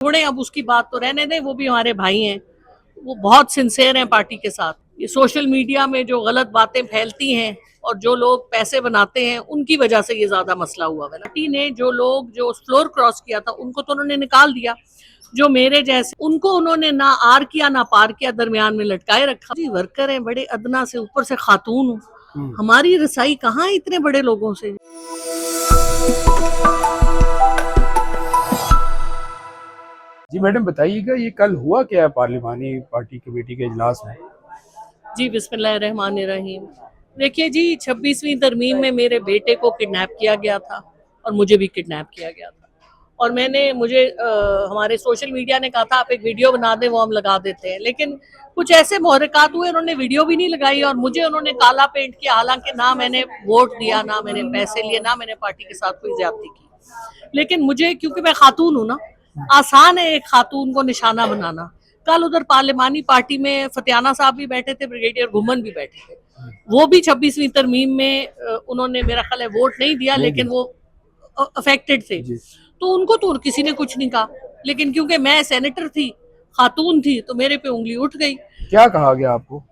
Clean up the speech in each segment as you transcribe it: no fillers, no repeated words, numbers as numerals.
छोड़ें, अब उसकी बात तो रहने दें, वो भी हमारे भाई हैं, वो बहुत सिंसियर हैं पार्टी के साथ। ये सोशल मीडिया में जो गलत बातें फैलती हैं और जो लोग पैसे बनाते हैं उनकी वजह से ये ज्यादा मसला हुआ है। पार्टी ने जो लोग जो फ्लोर क्रॉस किया था उनको तो उन्होंने निकाल दिया, जो मेरे जैसे उनको उन्होंने ना आर किया ना पार किया, दरमियान में लटकाए रखा। जी वर्कर हैं, बड़े अदना से, ऊपर से खातून हूँ, हमारी रसाई कहाँ है इतने बड़े लोगों से। जी मैडम बताइएगा, ये कल हुआ क्या है पार्लिमानी पार्टी कमेटी के इजलास में? जी बिस्मिल्लाहिर्रहमानिर्रहीम। देखिए जी, 26वीं तरमीम में मेरे बेटे को किडनैप किया गया था और मुझे भी किडनैप किया गया था। और मुझे हमारे सोशल मीडिया ने कहा था आप एक वीडियो बना दें, वो हम लगा देते हैं, लेकिन कुछ ऐसे मुहर्रिकात हुए, उन्होंने वीडियो भी नहीं लगाई और मुझे उन्होंने काला पेंट किया। हालांकि ना मैंने वोट दिया, ना मैंने पैसे लिए, ना मैंने पार्टी के साथ कोई ज्यादती की, लेकिन मुझे, क्योंकि मैं खातून हूँ ना, आसान है एक खातून को निशाना बनाना। कल उधर पार्लिमानी पार्टी में फतियाना साहब भी बैठे थे, ब्रिगेडियर घुमन भी बैठे थे, वो भी 26वीं तरमीम में उन्होंने मेरा ख्याल है वोट नहीं दिया, लेकिन वो अफेक्टेड थे, तो उनको तो किसी ने कुछ नहीं कहा। लेकिन क्योंकि मैं सेनेटर थी, खातून थी, तो मेरे पे उंगली उठ गई। क्या कहा गया आपको?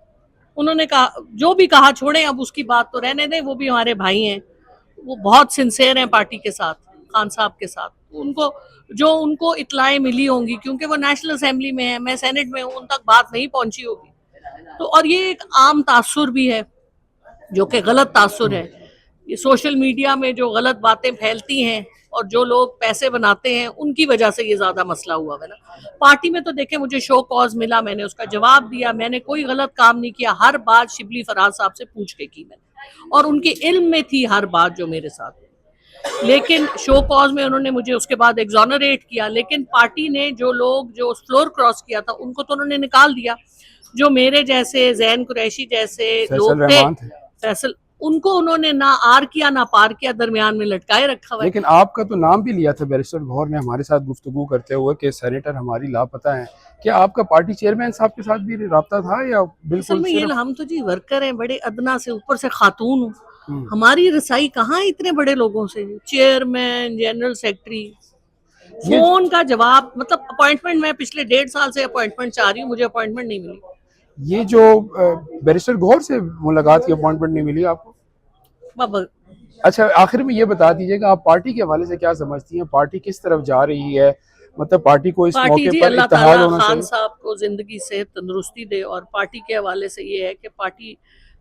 उन्होंने कहा, जो भी कहा छोड़ें, अब उसकी बात तो रहने दें, वो भी हमारे भाई हैं, वो बहुत सिंसियर हैं पार्टी के साथ, खान साहब के साथ। उनको इतलाएं मिली होंगी, क्योंकि वो नेशनल असेंबली में है, मैं सेनेट में हूँ, उन तक बात नहीं पहुंची होगी। तो और ये एक आम तासुर भी है, जो कि गलत तासुर है। ये सोशल मीडिया में जो गलत बातें फैलती हैं और जो लोग पैसे बनाते हैं उनकी वजह से ये ज्यादा मसला हुआ है ना। पार्टी में तो देखे, मुझे शो कॉज मिला, मैंने उसका जवाब दिया, मैंने कोई गलत काम नहीं किया, हर बात शिबली फराज साहब से पूछ के की मैंने, और उनके इल्म में थी हर बात जो मेरे साथ। लेकिन शो कॉज में उन्होंने मुझे उसके बाद एग्जोनरेट किया, लेकिन पार्टी ने जो लोग जो फ्लोर क्रॉस किया था उनको तो उन्होंने निकाल दिया, जो मेरे जैसे जैन कुरैशी जैसे लोग थे, फैसल, उनको उन्होंने ना आर किया ना पार किया, दरमियान में लटकाए रखा हुआ है। लेकिन आपका तो नाम भी लिया था बैरिस्टर गौहर ने हमारे साथ गुफ्तगू करते हुए कि सेनेटर हमारी लापता है। क्या आपका पार्टी चेयरमैन साहब के साथ भी राब्ता था या बिल्कुल में ये हम तो जी वर्कर हैं, बड़े अदना से, ऊपर से खातून हूँ, हमारी रसाई कहाँ है इतने बड़े लोगों से। चेयरमैन, जनरल सेक्रेटरी, फोन का जवाब, मतलब अपॉइंटमेंट, मैं पिछले 1.5 साल से अपॉइंटमेंट चाह रही हूँ, मुझे अपॉइंटमेंट नहीं मिली। ये जो बैरिस्टर गौहर से मुलाकात की अपॉइंटमेंट नहीं मिली आपको? अच्छा, आखिर में ये बता दीजिएगा, आप पार्टी के हवाले से क्या समझती हैं, पार्टी किस तरफ जा रही है? मतलब पार्टी को इस मौके पर इत्तेहाद होना चाहिए। खान साहब को जिंदगी से तंदुरुस्ती दे, और पार्टी के हवाले से ये है कि पार्टी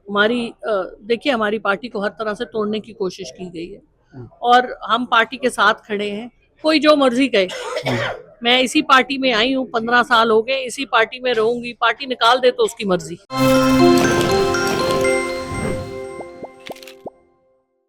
हमारी, देखिए हमारी पार्टी को हर तरह से तोड़ने की कोशिश की गई है और हम पार्टी के साथ खड़े हैं, कोई जो मर्जी कहे। मैं इसी पार्टी में आई हूँ, 15 साल हो गए, इसी पार्टी में रहूंगी, पार्टी निकाल दे तो उसकी मर्जी।